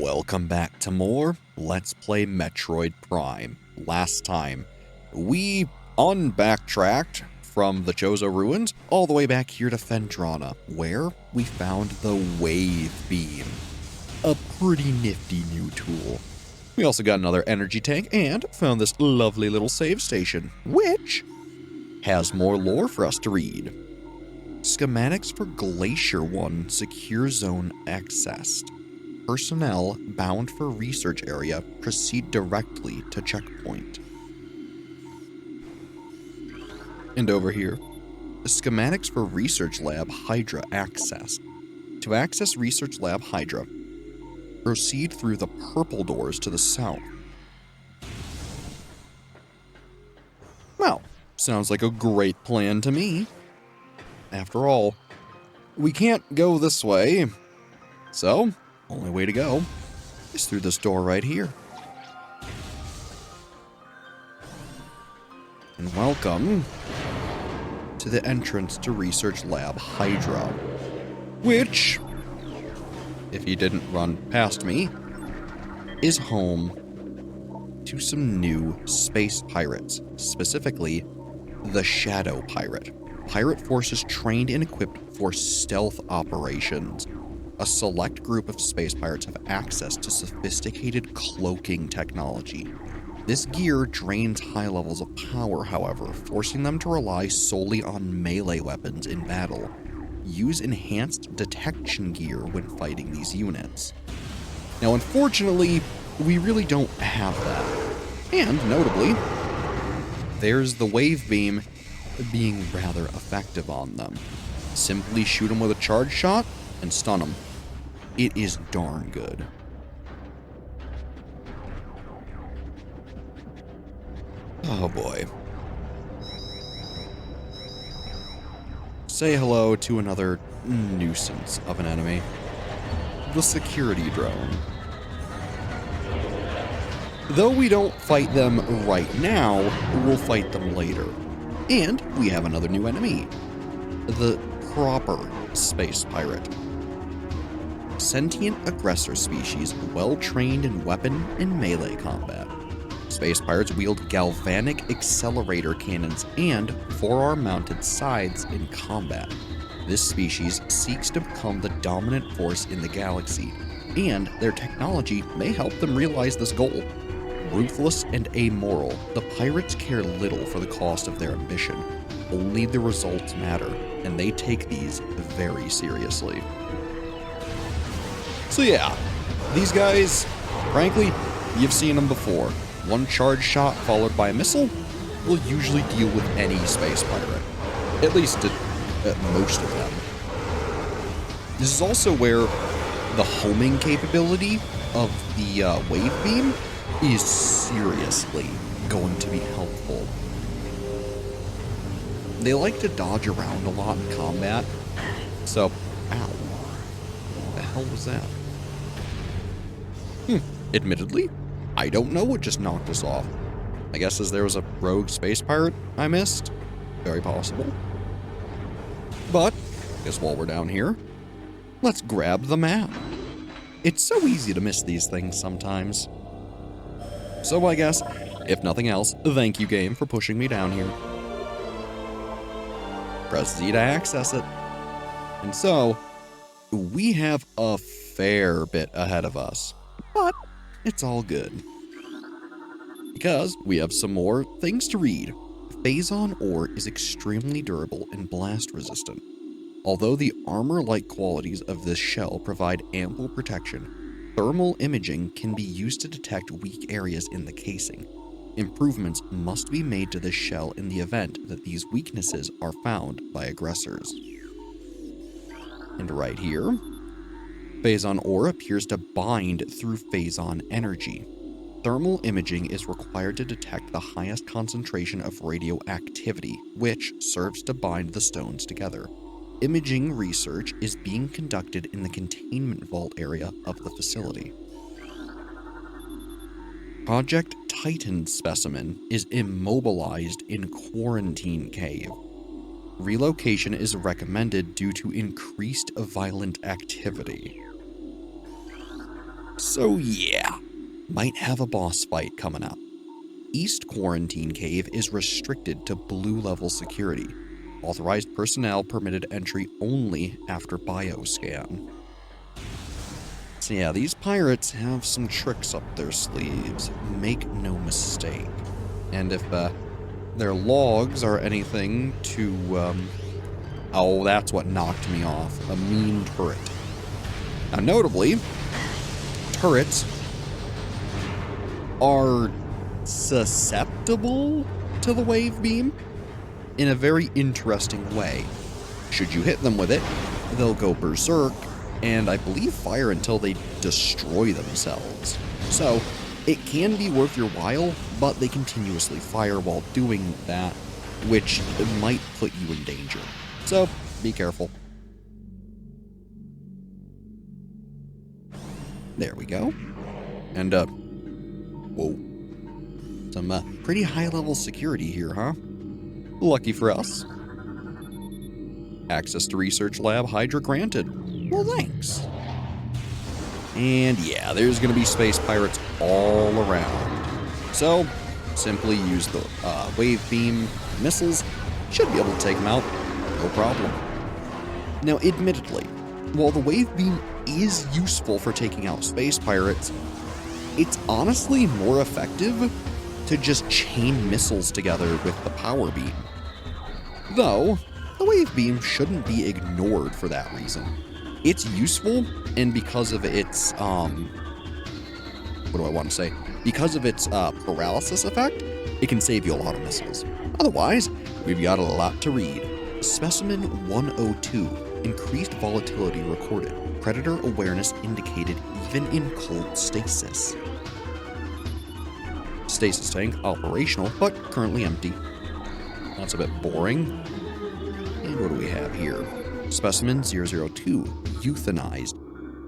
Welcome back to more Let's Play Metroid Prime. Last time, we unbacktracked from the Chozo Ruins all the way back here to Phendrana, where we found the Wave Beam. A pretty nifty new tool. We also got another energy tank and found this lovely little save station, which has more lore for us to read. Schematics for Glacier 1 Secure Zone accessed. Personnel bound for research area proceed directly to checkpoint. And over here, the schematics for Research Lab Hydra accessed. To access Research Lab Hydra, proceed through the purple doors to the south. Well, sounds like a great plan to me. After all, we can't go this way, so only way to go is through this door right here. And welcome to the entrance to Research Lab Hydra, which, if you didn't run past me, is home to some new space pirates, specifically the Shadow Pirate. Pirate forces trained and equipped for stealth operations. A select group of space pirates have access to sophisticated cloaking technology. This gear drains high levels of power, however, forcing them to rely solely on melee weapons in battle. Use enhanced detection gear when fighting these units. Now, unfortunately, we really don't have that. And, notably, there's the wave beam being rather effective on them. Simply shoot them with a charge shot and stun them. It is darn good. Oh boy. Say hello to another nuisance of an enemy. The security drone. Though we don't fight them right now, we'll fight them later. And we have another new enemy. The proper space pirate. Sentient aggressor species, well-trained in weapon and melee combat. Space pirates wield galvanic accelerator cannons and forearm-mounted scythes in combat. This species seeks to become the dominant force in the galaxy, and their technology may help them realize this goal. Ruthless and amoral, the pirates care little for the cost of their ambition. Only the results matter, and they take these very seriously. So yeah, these guys, frankly, you've seen them before. One charge shot followed by a missile will usually deal with any space pirate. At least most of them. This is also where the homing capability of the wave beam is seriously going to be helpful. They like to dodge around a lot in combat, so, ow. What the hell was that? Admittedly, I don't know what just knocked us off. I guess as there was a rogue space pirate I missed. Very possible. But, I guess while we're down here, let's grab the map. It's so easy to miss these things sometimes. So I guess, if nothing else, thank you game for pushing me down here. Press Z to access it. And so, we have a fair bit ahead of us. But it's all good. Because we have some more things to read. Phazon ore is extremely durable and blast resistant. Although the armor-like qualities of this shell provide ample protection, thermal imaging can be used to detect weak areas in the casing. Improvements must be made to this shell in the event that these weaknesses are found by aggressors. And right here, Phazon ore appears to bind through Phazon energy. Thermal imaging is required to detect the highest concentration of radioactivity, which serves to bind the stones together. Imaging research is being conducted in the containment vault area of the facility. Project Titan specimen is immobilized in quarantine cave. Relocation is recommended due to increased violent activity. So yeah, might have a boss fight coming up. East Quarantine Cave is restricted to blue level security. Authorized personnel permitted entry only after bioscan. So yeah, these pirates have some tricks up their sleeves, make no mistake. And if their logs are anything to, oh, that's what knocked me off, a mean turret. Now notably, turrets are susceptible to the wave beam in a very interesting way. Should you hit them with it, they'll go berserk and I believe fire until they destroy themselves. So it can be worth your while, but they continuously fire while doing that, which might put you in danger. So be careful. There we go. And, whoa. Some pretty high-level security here, huh? Lucky for us. Access to Research Lab Hydra granted. Well, thanks. And yeah, there's going to be space pirates all around. So, simply use the wave beam missiles. Should be able to take them out. No problem. Now, admittedly, while the wave beam is useful for taking out space pirates, it's honestly more effective to just chain missiles together with the power beam. Though, the wave beam shouldn't be ignored for that reason. It's useful, and because of its, because of its paralysis effect, it can save you a lot of missiles. Otherwise, we've got a lot to read. Specimen 102, increased volatility recorded. Predator awareness indicated even in cold stasis. Stasis tank operational, but currently empty. That's a bit boring. And what do we have here? Specimen 002, euthanized.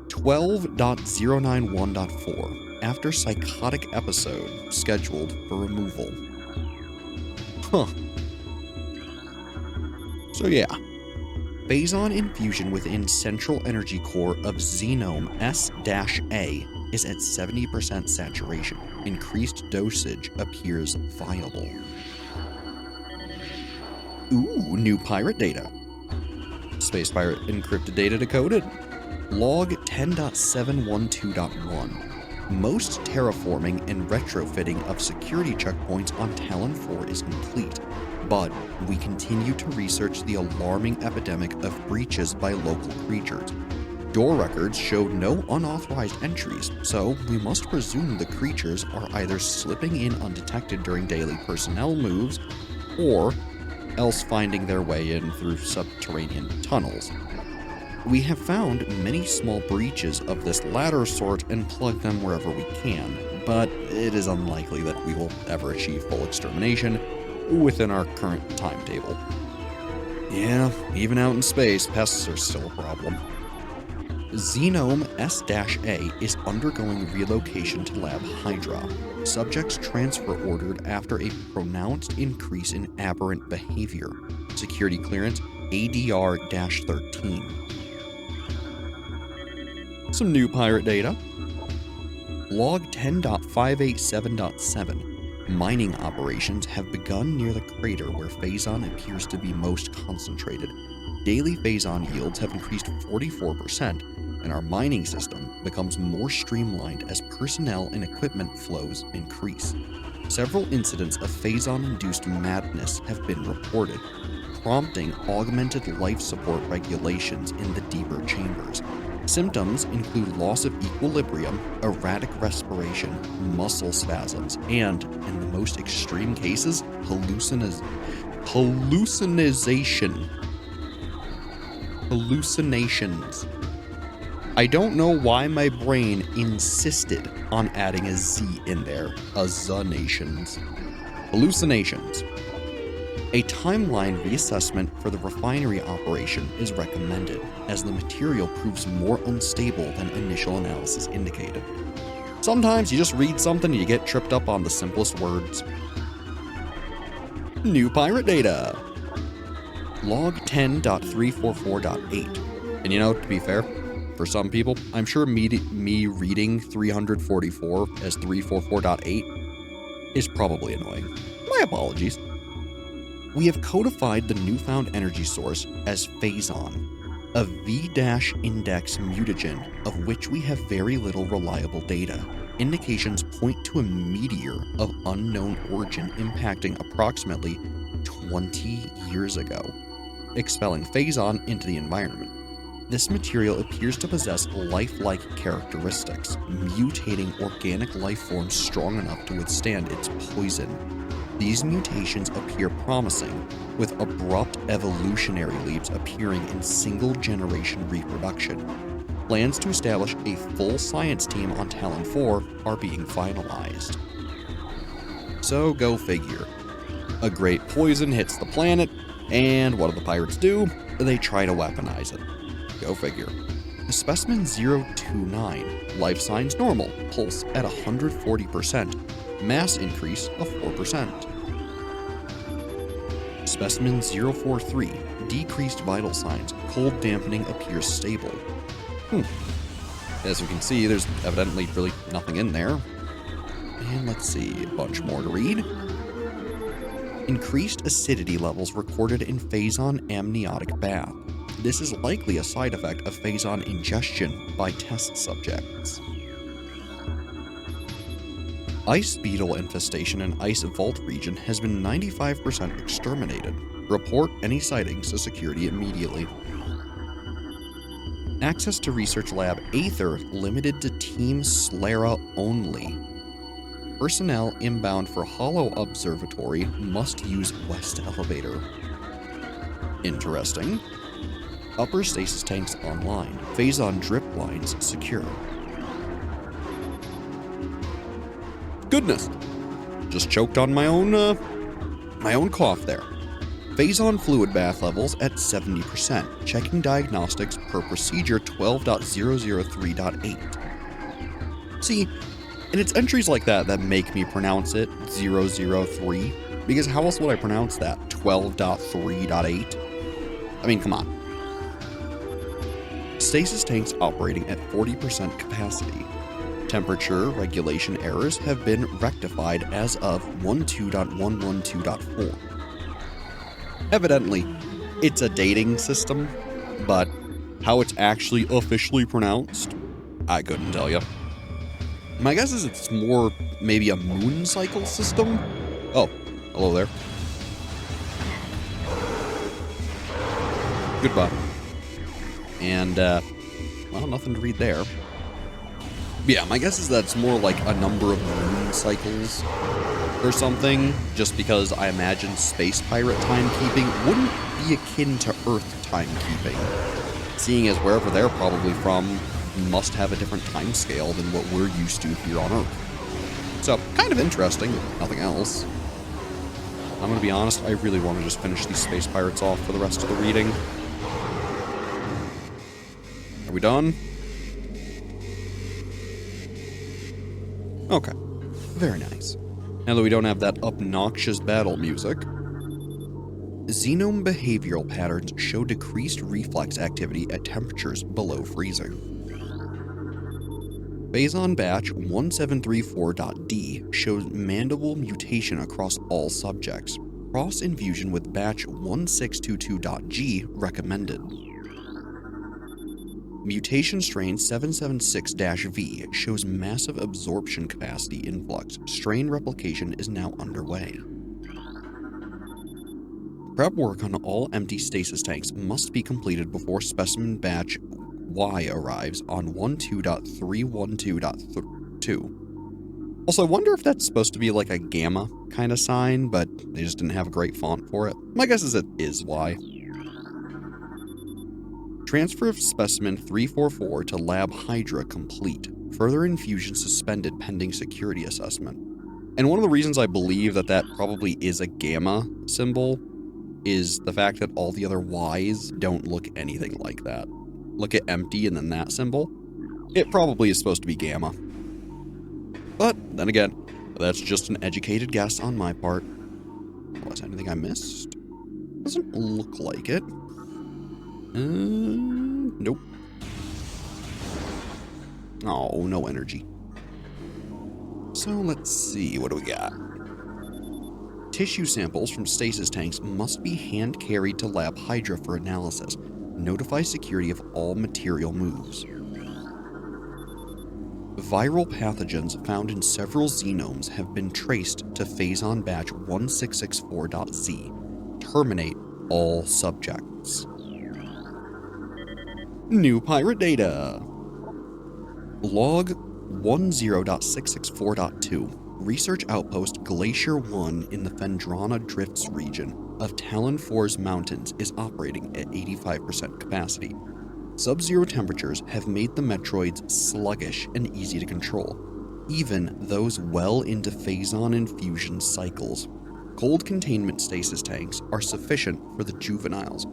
12.091.4, after psychotic episode, scheduled for removal. Huh. So yeah. Phazon infusion within central energy core of Xenome S-A is at 70% saturation. Increased dosage appears viable. Ooh, new pirate data. Space pirate encrypted data decoded. Log 10.712.1. Most terraforming and retrofitting of security checkpoints on Talon 4 is complete, but we continue to research the alarming epidemic of breaches by local creatures. Door records showed no unauthorized entries, so we must presume the creatures are either slipping in undetected during daily personnel moves, or else finding their way in through subterranean tunnels. We have found many small breaches of this latter sort and plugged them wherever we can, but it is unlikely that we will ever achieve full extermination within our current timetable. Yeah, even out in space, pests are still a problem. Xenome S-A is undergoing relocation to Lab Hydra. Subjects transfer ordered after a pronounced increase in aberrant behavior. Security clearance ADR-13. Some new pirate data. Log 10.587.7. Mining operations have begun near the crater where Phazon appears to be most concentrated. Daily Phazon yields have increased 44%, and our mining system becomes more streamlined as personnel and equipment flows increase. Several incidents of Phazon-induced madness have been reported, prompting augmented life support regulations in the deeper chambers. Symptoms include loss of equilibrium, erratic respiration, muscle spasms, and, in the most extreme cases, hallucinations. I don't know why my brain insisted on adding a Z in there. Hallucinations. A timeline reassessment for the refinery operation is recommended, as the material proves more unstable than initial analysis indicated. Sometimes you just read something and you get tripped up on the simplest words. New pirate data. Log 10.344.8. And you know, to be fair, for some people. I'm sure me reading 344 as 344.8 is probably annoying. My apologies. We have codified the newfound energy source as Phazon, a V-index mutagen of which we have very little reliable data. Indications point to a meteor of unknown origin impacting approximately 20 years ago, expelling Phazon into the environment. This material appears to possess lifelike characteristics, mutating organic life forms strong enough to withstand its poison. These mutations appear promising, with abrupt evolutionary leaps appearing in single-generation reproduction. Plans to establish a full science team on Talon 4 are being finalized. So go figure. A great poison hits the planet, and what do the pirates do? They try to weaponize it. Go figure. Specimen 029, life signs normal, pulse at 140%, mass increase of 4%. Specimen 043, decreased vital signs, cold dampening appears stable. As we can see, there's evidently really nothing in there. And let's see, a bunch more to read. Increased acidity levels recorded in Phazon amniotic bath. This is likely a side effect of Phazon ingestion by test subjects. Ice beetle infestation in Ice Vault region has been 95% exterminated. Report any sightings to security immediately. Access to Research Lab Aether limited to Team Slara only. Personnel inbound for Hollow Observatory must use West Elevator. Interesting. Upper stasis tanks online. Phazon drip lines secure. Goodness. Just choked on my own cough there. Phazon fluid bath levels at 70%. Checking diagnostics per procedure 12.003.8. See, and it's entries like that that make me pronounce it 003, because how else would I pronounce that 12.3.8? I mean, come on. Stasis tanks operating at 40% capacity. Temperature regulation errors have been rectified as of 12.112.4. Evidently, it's a dating system, but how it's actually officially pronounced, I couldn't tell you. My guess is it's more maybe a moon cycle system. Oh, hello there. Goodbye. And, well, nothing to read there. Yeah, my guess is that's more like a number of moon cycles or something, just because I imagine space pirate timekeeping wouldn't be akin to Earth timekeeping, seeing as wherever they're probably from must have a different time scale than what we're used to here on Earth. So, kind of interesting, if nothing else. I'm gonna be honest, I really want to just finish these space pirates off for the rest of the reading. Are we done? Okay. Very nice. Now that we don't have that obnoxious battle music. Xenome behavioral patterns show decreased reflex activity at temperatures below freezing. Phazon batch 1734.d shows mandible mutation across all subjects. Cross-infusion with batch 1622.g recommended. Mutation strain 776-V shows massive absorption capacity influx. Strain replication is now underway. Prep work on all empty stasis tanks must be completed before specimen batch Y arrives on 12.312.2. Also, I wonder if that's supposed to be like a gamma kind of sign, but they just didn't have a great font for it. My guess is it is Y. Transfer of specimen 344 to Lab Hydra complete. Further infusion suspended pending security assessment. And one of the reasons I believe that that probably is a gamma symbol is the fact that all the other Ys don't look anything like that. Look at empty and then that symbol. It probably is supposed to be gamma. But then again, that's just an educated guess on my part. Was anything I missed? Doesn't look like it. Nope. Oh, no energy. So let's see, what do we got? Tissue samples from stasis tanks must be hand-carried to Lab Hydra for analysis. Notify security of all material moves. Viral pathogens found in several xenomes have been traced to Phazon Batch 1664.Z. Terminate all subjects. New pirate data. Log 10.664.2. Research outpost Glacier 1 in the Phendrana Drifts region of Talon 4's mountains is operating at 85% capacity. Sub-zero temperatures have made the Metroids sluggish and easy to control, even those well into Phazon infusion cycles. Cold containment stasis tanks are sufficient for the juveniles,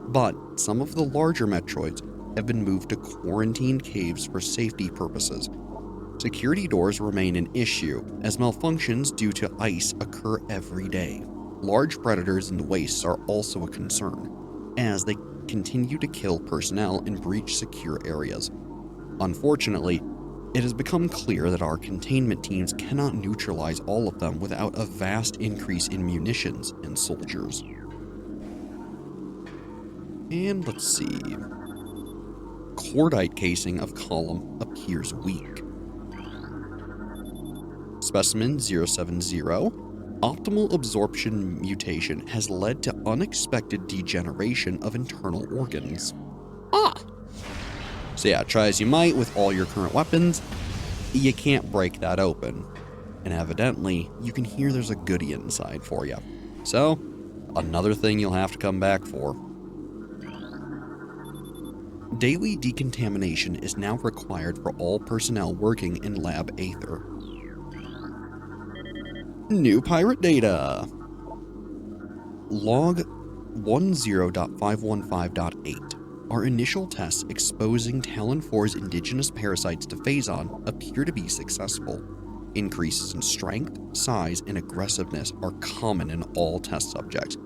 but some of the larger Metroids have been moved to quarantined caves for safety purposes. Security doors remain an issue, as malfunctions due to ice occur every day. Large predators in the wastes are also a concern, as they continue to kill personnel and breach secure areas. Unfortunately, it has become clear that our containment teams cannot neutralize all of them without a vast increase in munitions and soldiers. And let's see. Cordite casing of column appears weak. Specimen 070. Optimal absorption mutation has led to unexpected degeneration of internal organs. So yeah, try as you might with all your current weapons, you can't break that open. And evidently, you can hear there's a goodie inside for you. So, another thing you'll have to come back for. Daily decontamination is now required for all personnel working in Lab Aether. New pirate data. Log 10.515.8. Our initial tests exposing Talon 4's indigenous parasites to Phazon appear to be successful. Increases in strength, size, and aggressiveness are common in all test subjects,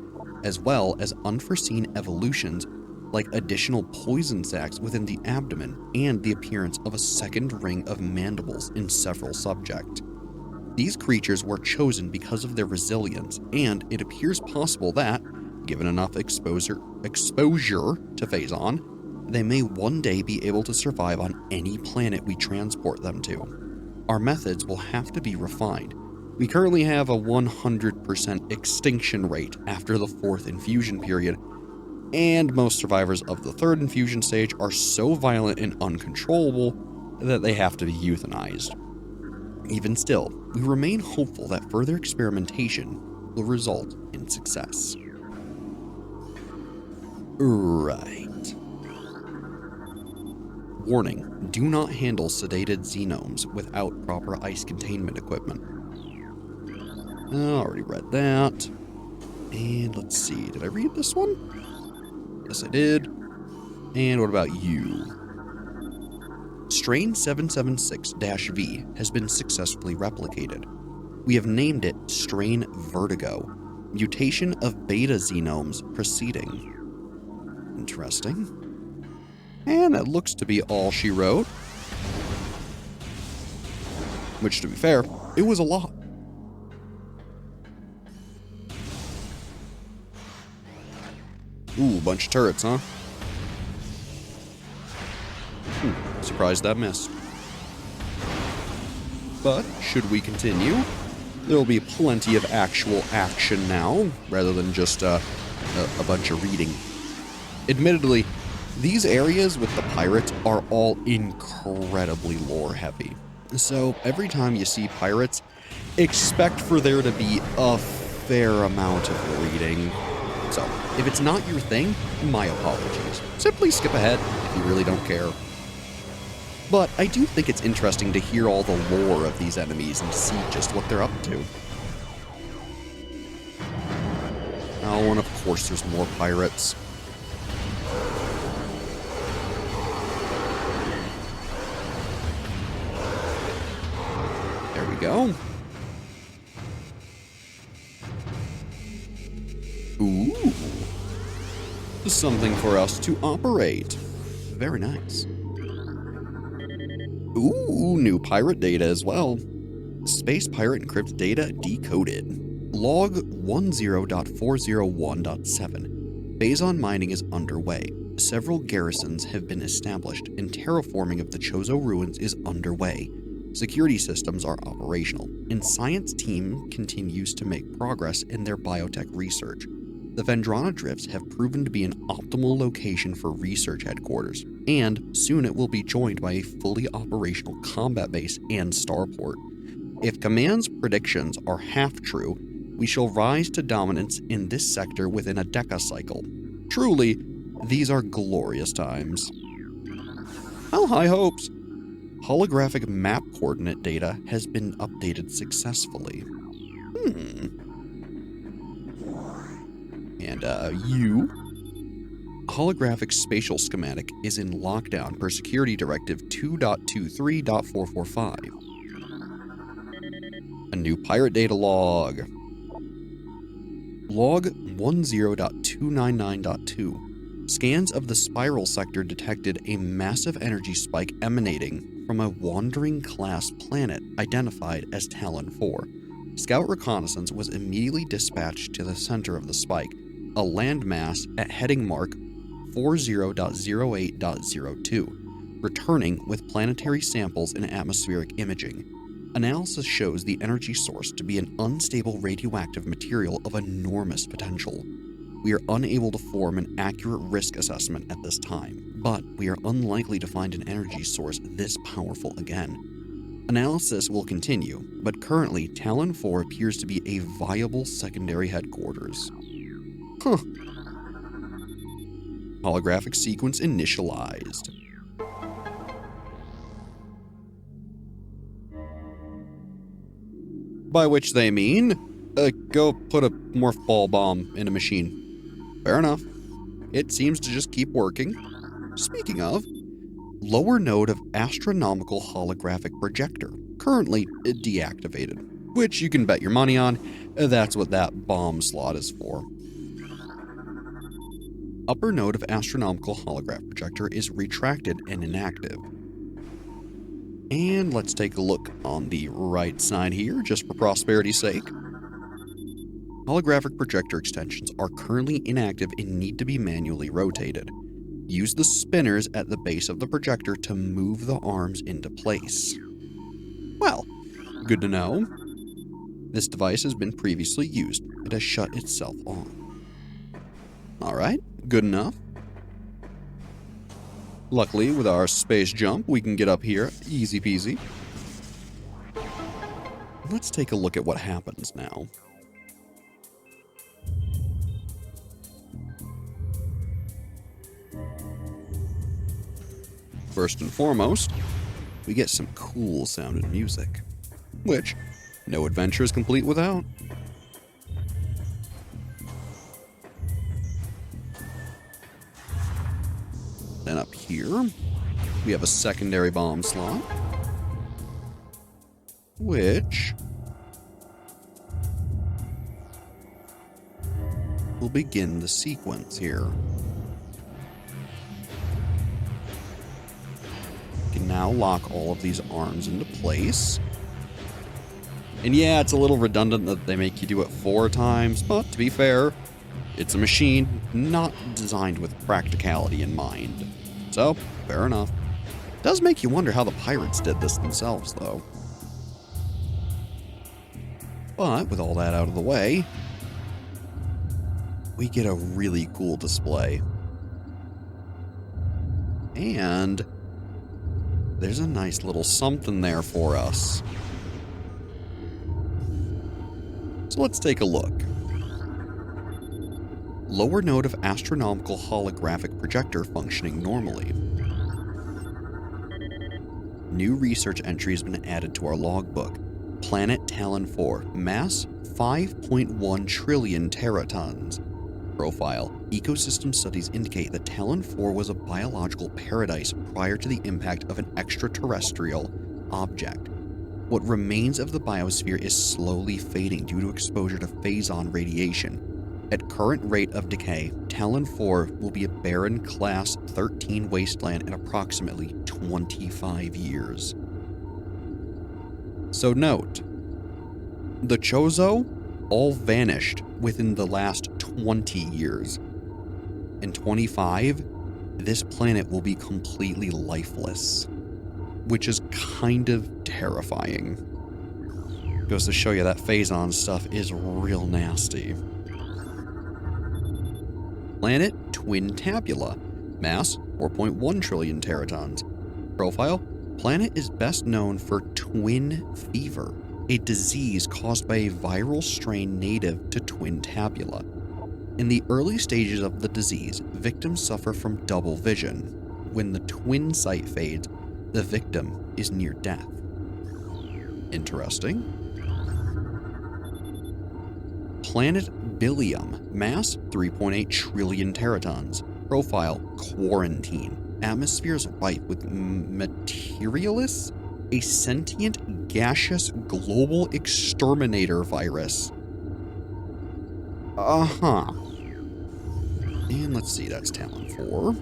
as well as unforeseen evolutions like additional poison sacs within the abdomen and the appearance of a second ring of mandibles in several subjects. These creatures were chosen because of their resilience, and it appears possible that, given enough exposure to Phazon, they may one day be able to survive on any planet we transport them to. Our methods will have to be refined. We currently have a 100% extinction rate after the 4th infusion period, and most survivors of the 3rd infusion stage are so violent and uncontrollable that they have to be euthanized. Even still, we remain hopeful that further experimentation will result in success. Right. Warning, do not handle sedated xenomes without proper ice containment equipment. I already read that. And let's see, did I read this one? Yes, I did. And what about you? Strain 776-V has been successfully replicated. We have named it Strain Vertigo, mutation of beta xenomes proceeding. Interesting. And that looks to be all she wrote. Which, to be fair, it was a lot. Ooh, bunch of turrets, huh? Surprised that missed. But, should we continue, there will be plenty of actual action now, rather than just a bunch of reading. Admittedly, these areas with the pirates are all incredibly lore heavy. So every time you see pirates, expect for there to be a fair amount of reading. So if it's not your thing, my apologies. Simply skip ahead if you really don't care. But I do think it's interesting to hear all the lore of these enemies and see just what they're up to. Oh, and of course there's more pirates. There we go. Ooh. Something for us to operate. Very nice. Ooh, new pirate data as well. Space pirate encrypts data decoded. Log 10.401.7. Phazon mining is underway. Several garrisons have been established, and terraforming of the Chozo ruins is underway. Security systems are operational, and science team continues to make progress in their biotech research. The Phendrana drifts have proven to be an optimal location for research headquarters, and soon it will be joined by a fully operational combat base and starport. If Command's predictions are half true, we shall rise to dominance in this sector within a decacycle. Truly, these are glorious times. Well, high hopes. Holographic map coordinate data has been updated successfully. And, you? Holographic spatial schematic is in lockdown per Security Directive 2.23.445. A new pirate data log. Log 10.299.2. Scans of the spiral sector detected a massive energy spike emanating from a wandering class planet identified as Talon 4. Scout reconnaissance was immediately dispatched to the center of the spike, a landmass at heading mark 40.08.02, returning with planetary samples and atmospheric imaging. Analysis shows the energy source to be an unstable radioactive material of enormous potential. We are unable to form an accurate risk assessment at this time, but we are unlikely to find an energy source this powerful again. Analysis will continue, but currently Talon 4 appears to be a viable secondary headquarters. Huh. Holographic sequence initialized. By which they mean, go put a morph ball bomb in a machine. Fair enough. It seems to just keep working. Speaking of, lower node of astronomical holographic projector, currently deactivated, which you can bet your money on, that's what that bomb slot is for. Upper node of astronomical holograph projector is retracted and inactive. And let's take a look on the right side here, just for prosperity's sake. Holographic projector extensions are currently inactive and need to be manually rotated. Use the spinners at the base of the projector to move the arms into place. Well, good to know. This device has been previously used. It has shut itself on. Alright, good enough. Luckily, with our space jump, we can get up here easy peasy. Let's take a look at what happens now. First and foremost, we get some cool sounding music, which no adventure is complete without. Then up here, we have a secondary bomb slot, which will begin the sequence here. You can now lock all of these arms into place. And yeah, it's a little redundant that they make you do it 4 times, but to be fair, it's a machine not designed with practicality in mind. So, fair enough. It does make you wonder how the pirates did this themselves, though. But with all that out of the way, we get a really cool display. And there's a nice little something there for us. So let's take a look. Lower node of astronomical holographic projector functioning normally. New research entry has been added to our logbook. Planet Talon 4, mass 5.1 trillion teratons. Profile: ecosystem studies indicate that Talon 4 was a biological paradise prior to the impact of an extraterrestrial object. What remains of the biosphere is slowly fading due to exposure to Phazon radiation. At current rate of decay, Talon 4 will be a barren Class 13 wasteland in approximately 25 years. So note, the Chozo all vanished within the last 20 years. In 25, this planet will be completely lifeless, which is kind of terrifying. Goes to show you that Phazon stuff is real nasty. Planet Twin Tabula. Mass 4.1 trillion teratons. Profile: planet is best known for twin fever, a disease caused by a viral strain native to Twin Tabula. In the early stages of the disease, victims suffer from double vision. When the twin sight fades, the victim is near death. Interesting. Planet Bilium. Mass 3.8 trillion teratons. Profile: quarantine. Atmosphere is ripe with Materialis, a sentient gaseous global exterminator virus. Uh-huh. And let's see, that's Talon 4.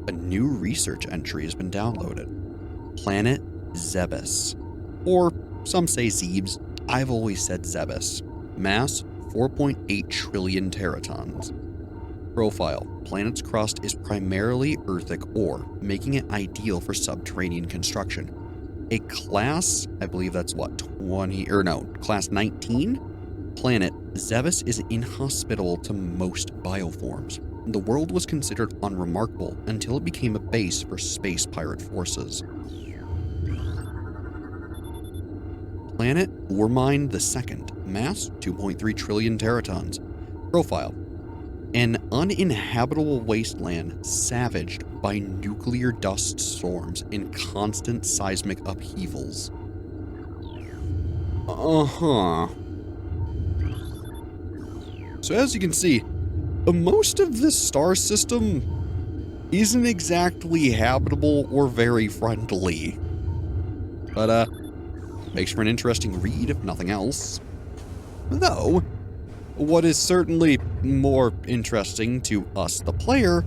A new research entry has been downloaded. Planet Zebes. Or some say Zebes. I've always said Zebes. Mass 4.8 trillion teratons. Profile: planet's crust is primarily earthic ore, making it ideal for subterranean construction. A class, I believe that's what, class 19? Planet Zebes is inhospitable to most bioforms. The world was considered unremarkable until it became a base for space pirate forces. Planet Ormine II. Mass 2.3 trillion teratons. Profile: an uninhabitable wasteland savaged by nuclear dust storms and constant seismic upheavals. Uh-huh. So as you can see, most of this star system isn't exactly habitable or very friendly. But, makes for an interesting read, if nothing else. Though, what is certainly more interesting to us, the player,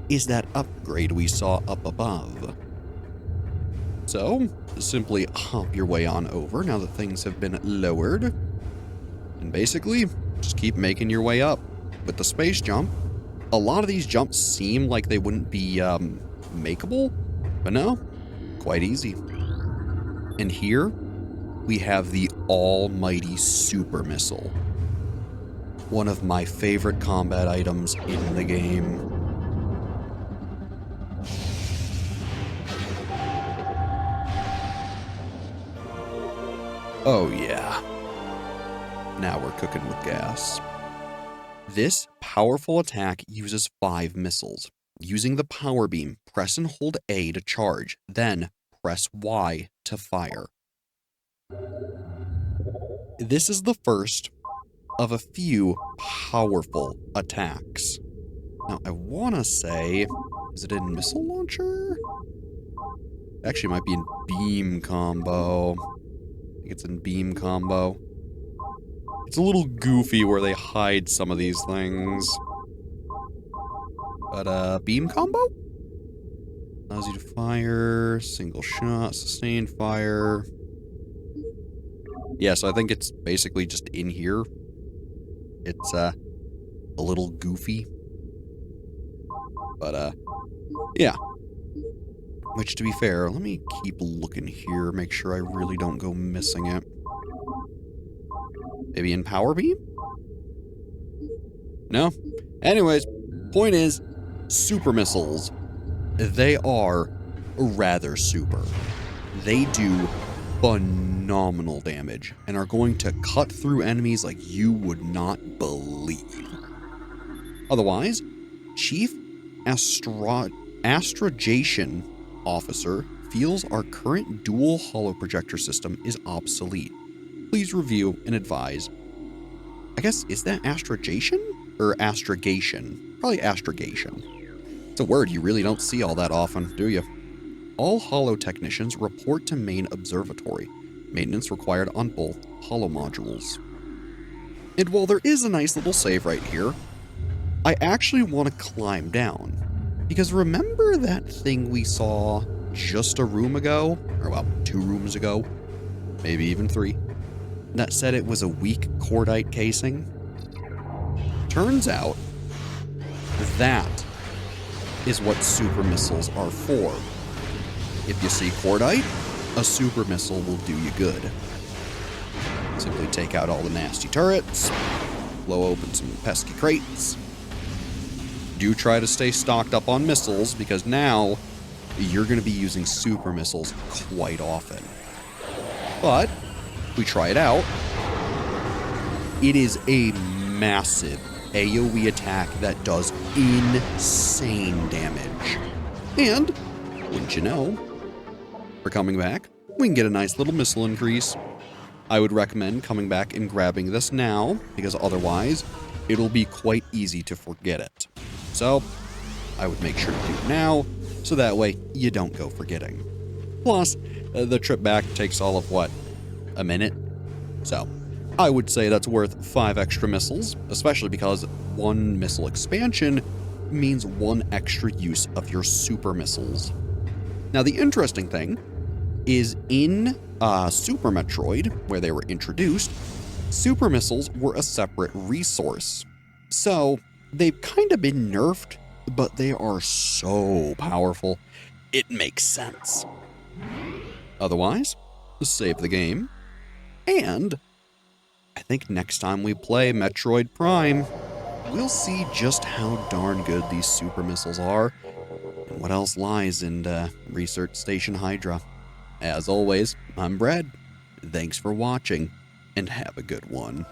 is that upgrade we saw up above. So, simply hop your way on over now that things have been lowered. And basically, just keep making your way up. With the space jump, a lot of these jumps seem like they wouldn't be, makeable, but no, quite easy. And here, we have the almighty super missile. One of my favorite combat items in the game. Oh yeah. Now we're cooking with gas. This powerful attack uses 5 missiles. Using the power beam, press and hold A to charge, then press Y to fire. This is the first of a few powerful attacks. Now, I want to say, is it in missile launcher? Actually, it might be in beam combo. I think it's in beam combo. It's a little goofy where they hide some of these things. But, beam combo? Allows you to fire, single shot, sustained fire. Yeah, so I think it's basically just in here. It's, a little goofy. But, yeah. Which, to be fair, let me keep looking here, make sure I really don't go missing it. Maybe in power beam? No? Anyways, point is, super missiles, they are rather super. They do phenomenal damage and are going to cut through enemies like you would not believe. Otherwise, Chief Astrogation Officer feels our current dual holoprojector system is obsolete. Please review and advise. I guess, is that astrogation or astrogation? Probably astrogation. It's a word you really don't see all that often, do you? All holo technicians report to main observatory. Maintenance required on both holo modules. And while there is a nice little save right here, I actually want to climb down. Because remember that thing we saw just a room ago, or well, 2 rooms ago, maybe even 3, that said it was a weak cordite casing. Turns out that is what super missiles are for. If you see cordite, a super missile will do you good. Simply take out all the nasty turrets, blow open some pesky crates. Do try to stay stocked up on missiles, because now you're going to be using super missiles quite often. But we try it out. It is a massive AoE attack that does insane damage. And, wouldn't you know, for coming back, we can get a nice little missile increase. I would recommend coming back and grabbing this now, because otherwise, it'll be quite easy to forget it. So, I would make sure to do it now, so that way you don't go forgetting. Plus, the trip back takes all of, what, a minute? So, I would say that's worth 5 extra missiles, especially because 1 missile expansion means 1 extra use of your super missiles. Now, the interesting thing is in Super Metroid, where they were introduced, super missiles were a separate resource. So, they've kind of been nerfed, but they are so powerful, it makes sense. Otherwise, save the game, and I think next time we play Metroid Prime, we'll see just how darn good these super missiles are, and what else lies in Research Station Hydra. As always, I'm Brad. Thanks for watching, and have a good one.